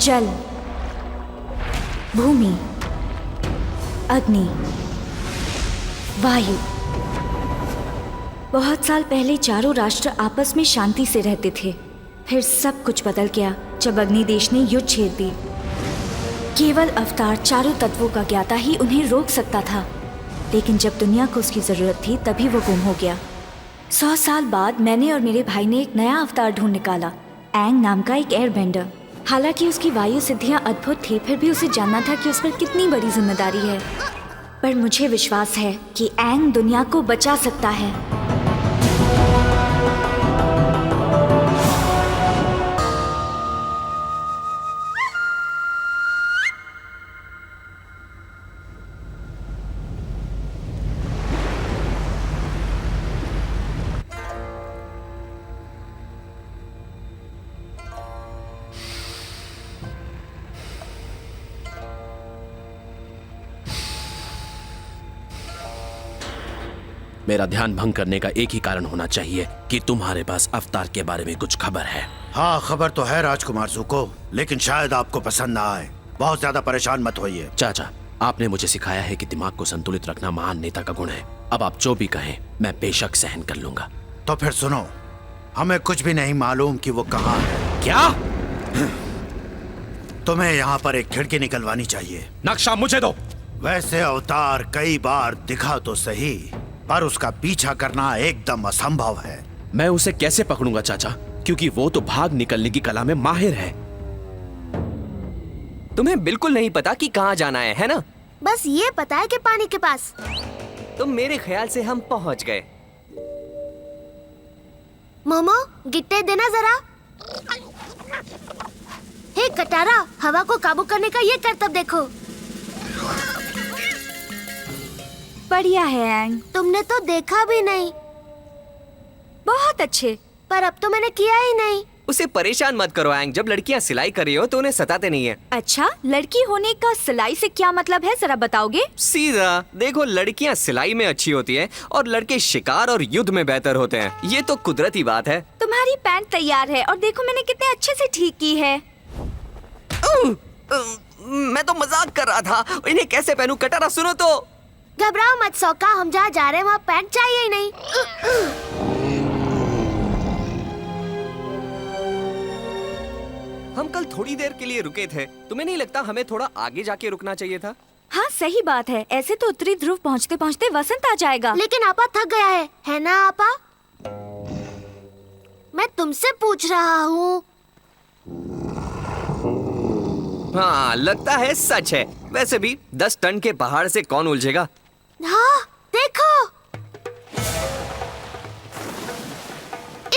जल, भूमि, अग्नि, वायु। बहुत साल पहले चारों राष्ट्र आपस में शांति से रहते थे। फिर सब कुछ बदल गया जब अग्निदेश ने युद्ध छेड़ दी। केवल अवतार चारों तत्वों का ज्ञाता ही उन्हें रोक सकता था, लेकिन जब दुनिया को उसकी जरूरत थी तभी वो गुम हो गया। 100 साल बाद मैंने और मेरे भाई ने एक नया अवतार ढूंढ निकाला, एंग नाम का एक एयरबेंडर। हालांकि उसकी वायु सिद्धियां अद्भुत थी, फिर भी उसे जानना था कि उस पर कितनी बड़ी जिम्मेदारी है। पर मुझे विश्वास है कि एंग दुनिया को बचा सकता है। मेरा ध्यान भंग करने का एक ही कारण होना चाहिए कि तुम्हारे पास अवतार के बारे में कुछ खबर है। हाँ, खबर तो है राजकुमार ज़ुको, लेकिन शायद आपको पसंद ना आए। बहुत ज्यादा परेशान मत होइए। चाचा, आपने मुझे सिखाया है कि दिमाग को संतुलित रखना महान नेता का गुण है। अब आप जो भी कहें मैं बेशक सहन कर लूंगा। तो फिर सुनो, हमें कुछ भी नहीं मालूम कि वो कहाँ है। क्या? तुम्हें यहाँ पर एक खिड़की निकलवानी चाहिए। नक्शा मुझे दो। वैसे अवतार कई बार दिखा तो सही, पर उसका पीछा करना एकदम असंभव है। मैं उसे कैसे पकड़ूंगा चाचा, क्योंकि वो तो भाग निकलने की कला में माहिर है। तुम्हें बिल्कुल नहीं पता कि कहाँ जाना है ना? बस ये पता है कि पानी के पास। तो मेरे ख्याल से हम पहुँच गए। मोमो, गिट्टे देना जरा। हे कटारा, हवा को काबू करने का ये करतब देखो। बढ़िया है एंग। तुमने तो देखा भी नहीं। बहुत अच्छे। पर अब तो मैंने किया ही नहीं। उसे परेशान मत करो एंग। जब लड़कियां सिलाई कर रही हो तो उन्हें सताते नहीं है। अच्छा, लड़की होने का सिलाई से क्या मतलब है, जरा बताओगे? सीधा देखो, लड़कियां सिलाई में अच्छी होती हैं और लड़के शिकार और युद्ध में बेहतर होते हैं। ये तो कुदरती बात है। तुम्हारी पैंट तैयार है और देखो मैंने कितने अच्छे से ठीक की है। मैं तो मजाक कर रहा था। इन्हें कैसे पहनूं? कटारा सुनो तो। घबराओ मत सौका, हम जहाँ जा रहे हैं वहाँ पैंट चाहिए ही नहीं। हम कल थोड़ी देर के लिए रुके थे। तुम्हें नहीं लगता हमें थोड़ा आगे जाके रुकना चाहिए था? हाँ सही बात है। ऐसे तो उत्तरी ध्रुव पहुँचते पहुँचते वसंत आ जाएगा। लेकिन आपा थक गया है ना आपा? मैं तुमसे पूछ रहा हूँ। हाँ, लगता है सच है। वैसे भी 10 टन के पहाड़ से कौन उलझेगा? हाँ, देखो।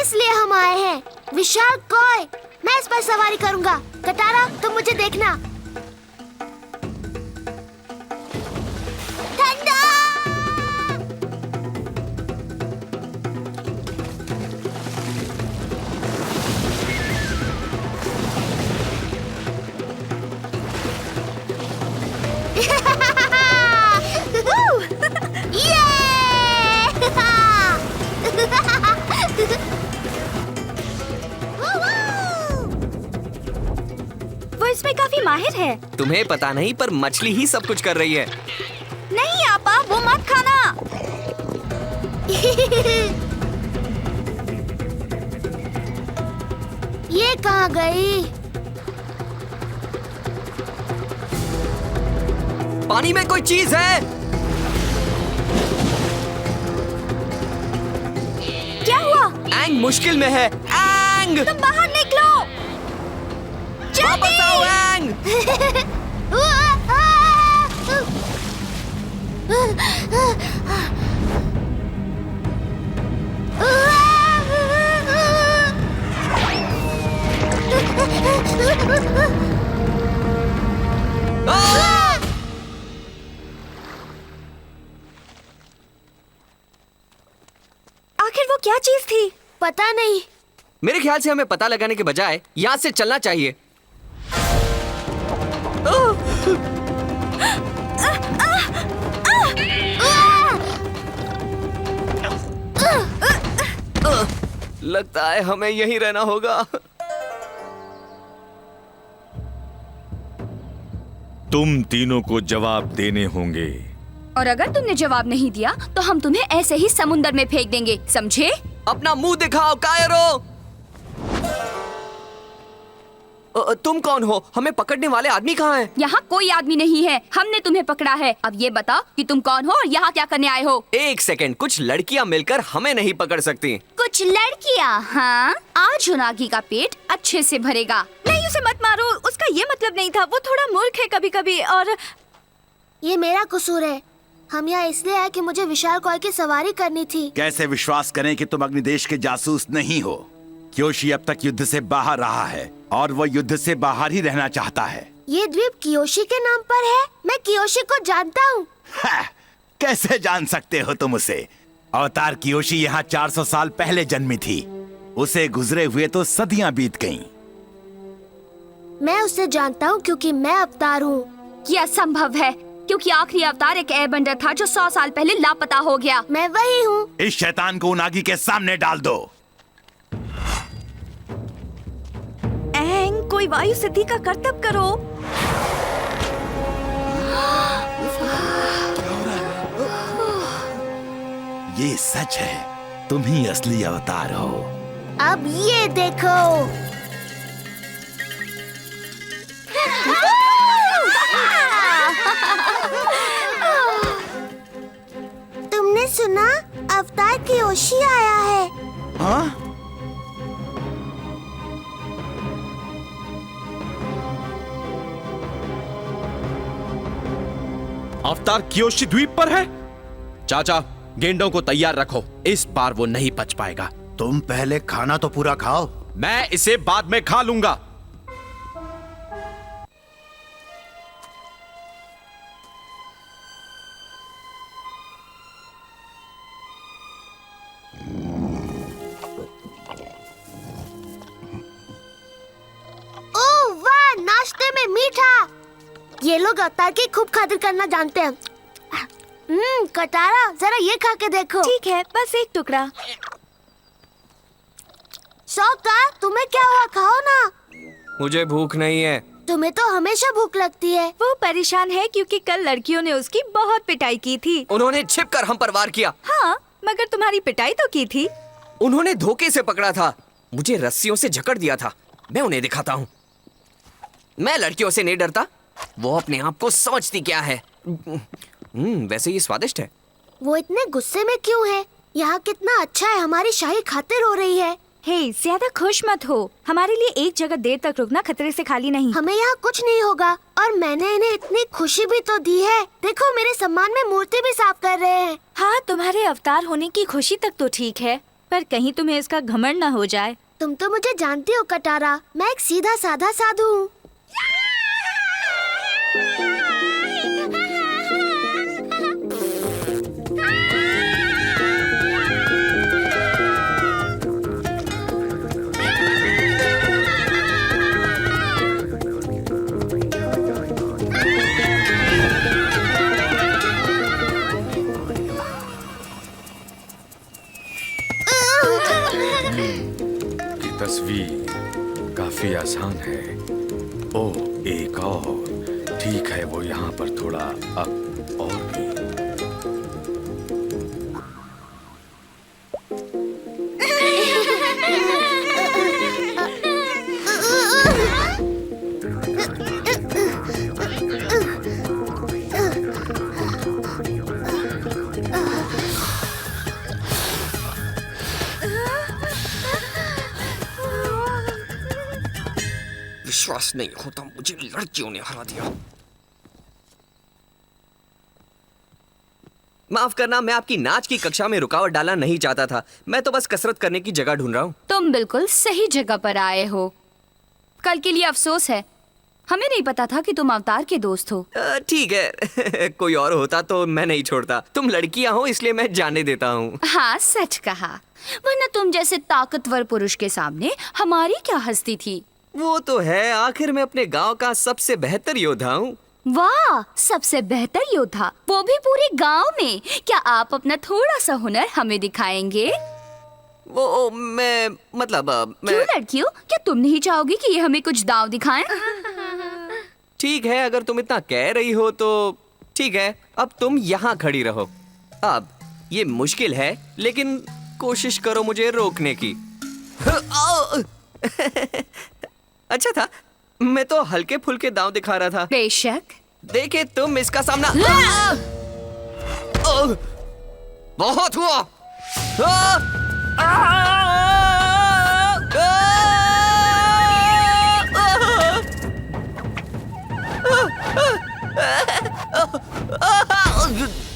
इसलिए हम आए हैं। विशाल कोय, मैं इस पर सवारी करूंगा। कटारा, तुम मुझे देखना। ठंडा। वो इसमें काफी माहिर है। तुम्हें पता नहीं, पर मछली ही सब कुछ कर रही है। नहीं आपा, वो मत खाना। ये कहाँ गई? पानी में कोई चीज है। क्या हुआ? एंग मुश्किल में है। एंग, तुम बाहर निकलो। वापस आओ एंग। आखिर वो क्या चीज थी? पता नहीं। मेरे ख्याल से हमें पता लगाने के बजाय यहाँ से चलना चाहिए। लगता है हमें यहीं रहना होगा। तुम तीनों को जवाब देने होंगे। और अगर तुमने जवाब नहीं दिया तो हम तुम्हें ऐसे ही समुंदर में फेंक देंगे, समझे? अपना मुंह दिखाओ कायरो। तुम कौन हो? हमें पकड़ने वाले आदमी कहाँ हैं? यहाँ कोई आदमी नहीं है, हमने तुम्हें पकड़ा है। अब ये बताओ कि तुम कौन हो और यहाँ क्या करने आए हो? एक सेकंड, कुछ लड़कियाँ मिलकर हमें नहीं पकड़ सकती। कुछ लड़कियाँ? हाँ, आज उनागी का पेट अच्छे से भरेगा। नहीं, उसे मत मारो, उसका ये मतलब नहीं था। वो थोड़ा मूर्ख है कभी कभी। और ये मेरा कसूर है। हम यहाँ इसलिए आए कि मुझे विशाल कॉय की सवारी करनी थी। कैसे विश्वास करें कि तुम अग्निदेश के जासूस नहीं हो? कियोशी अब तक युद्ध से बाहर रहा है और वो युद्ध से बाहर ही रहना चाहता है। ये द्वीप कियोशी के नाम पर है। मैं कियोशी को जानता हूँ। कैसे जान सकते हो तुम उसे? अवतार कियोशी यहाँ 400 साल पहले जन्मी थी। उसे गुजरे हुए तो सदियां बीत गईं। मैं उसे जानता हूँ क्योंकि मैं अवतार हूँ। ये असंभव है, क्योंकि आखिरी अवतार एक एयरबंडर था जो 100 साल पहले लापता हो गया। मैं वही हूँ। इस शैतान को उनागी के सामने डाल दो। एंग, कोई वायु सिद्धि का करतब करो। ये सच है, तुम ही असली अवतार हो। अब ये देखो। तुमने सुना? अवतार कियोशी आया है। हाँ? अवतार कियोशी द्वीप पर है? चाचा, गेंडों को तैयार रखो, इस बार वो नहीं बच पाएगा। तुम पहले खाना तो पूरा खाओ। मैं इसे बाद में खा लूंगा। ओह वाह, नाश्ते में मीठा। ये लोग अवतार की खूब खातिर करना जानते हैं। कटारा, जरा ये खा के देखो। ठीक है, बस एक टुकड़ा। सौका, तुम्हें क्या हुआ? खाओ ना। मुझे भूख नहीं है। तुम्हें तो हमेशा भूख लगती है। वो परेशान है क्योंकि कल लड़कियों ने उसकी बहुत पिटाई की थी। उन्होंने छिपकर हम पर वार किया। हाँ, मगर तुम्हारी पिटाई तो की थी। उन्होंने धोखे से पकड़ा था, मुझे रस्सियों से जकड़ दिया था। मैं उन्हें दिखाता हूँ। मैं लड़कियों से नहीं डरता, वो अपने आप को समझती क्या है। वैसे ये स्वादिष्ट है। वो इतने गुस्से में क्यों है? यहाँ कितना अच्छा है, हमारी शाही खातिर हो रही है। हे, ज्यादा खुश मत हो। हमारे लिए एक जगह देर तक रुकना खतरे से खाली नहीं। हमें यहाँ कुछ नहीं होगा और मैंने इन्हें इतनी खुशी भी तो दी है। देखो, मेरे सम्मान में मूर्ति भी साफ कर रहे हैं। हाँ, तुम्हारे अवतार होने की खुशी तक तो ठीक है, पर कहीं तुम्हें इसका घमंड न हो जाए। तुम तो मुझे जानती हो कटारा, मैं एक सीधा साधा साधु हूँ। तस्वीर काफी आसान है। ओह, एक और। ठीक है, वो यहाँ पर थोड़ा अब और भी। विश्वास नहीं होता, मुझे लड़कियों ने हरा दिया। माफ करना, मैं आपकी नाच की कक्षा में रुकावट डालना नहीं चाहता था। मैं तो बस कसरत करने की जगह ढूंढ रहा हूँ। तुम बिल्कुल सही जगह पर आए हो। कल के लिए अफसोस है, हमें नहीं पता था कि तुम अवतार के दोस्त हो। ठीक है कोई और होता तो मैं नहीं छोड़ता। तुम लड़कियां हो इसलिए मैं जाने देता हूँ। हाँ, सच कहा, वरना तुम जैसे ताकतवर पुरुष के सामने हमारी क्या हस्ती थी। वो तो है, आखिर मैं अपने गांव का सबसे बेहतर योद्धा हूँ। वाह, सबसे बेहतर योद्धा, वो भी पूरे गांव में। क्या आप अपना थोड़ा सा हुनर हमें दिखाएंगे? वो मैं मतलब मैं... क्यों लड़कियों, क्या तुम नहीं चाहोगी कि ये हमें कुछ दांव दिखाएं? ठीक है, अगर तुम इतना कह रही हो तो ठीक है, अब तुम यहाँ खड़ी रहो। अब ये मुश्किल है, लेकिन कोशिश करो मुझे रोकने की। अच्छा था, मैं तो हल्के फुल्के दांव दिखा रहा था। बेशक। देखे तुम इसका सामना। बहुत हुआ।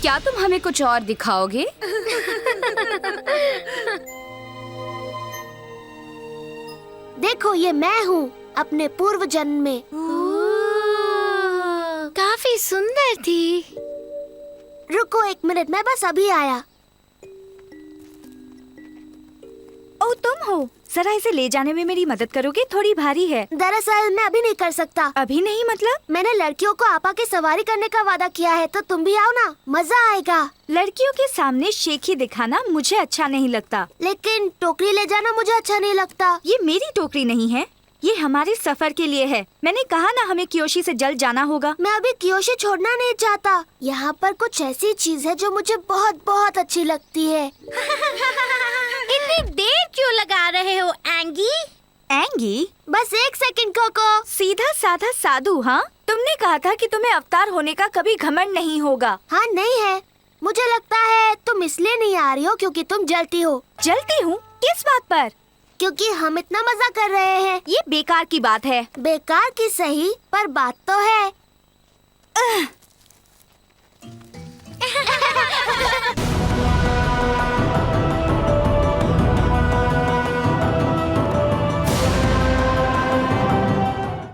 क्या तुम हमें कुछ और दिखाओगे? देखो, ये मैं हूँ अपने पूर्व जन्म में। काफी सुंदर थी। रुको 1 मिनट, मैं बस अभी आया। ओ, तुम हो? जरा इसे ले जाने में मेरी मदद करोगे? थोड़ी भारी है। दरअसल मैं अभी नहीं कर सकता। अभी नहीं मतलब? मैंने लड़कियों को आपा की सवारी करने का वादा किया है, तो तुम भी आओ ना, मजा आएगा। लड़कियों के सामने शेखी दिखाना मुझे अच्छा नहीं लगता। लेकिन टोकरी ले जाना मुझे अच्छा नहीं लगता। ये मेरी टोकरी नहीं है, ये हमारे सफर के लिए है। मैंने कहा ना, हमें कियोशी से जल्द जाना होगा। मैं अभी कियोशी छोड़ना नहीं चाहता। यहाँ पर कुछ ऐसी चीज है जो मुझे बहुत बहुत अच्छी लगती है। इतनी देर क्यों लगा रहे हो एंगी? एंगी? बस 1 सेकंड कोको। सीधा साधा साधु। हाँ, तुमने कहा था कि तुम्हें अवतार होने का कभी घमंड नहीं होगा। हाँ, नहीं है। मुझे लगता है तुम इसलिए नहीं आ रही हो क्योंकि तुम जलती हो। जलती हूँ? किस बात पर? क्योंकि हम इतना मजा कर रहे हैं। ये बेकार की बात है। बेकार की सही, पर बात तो है।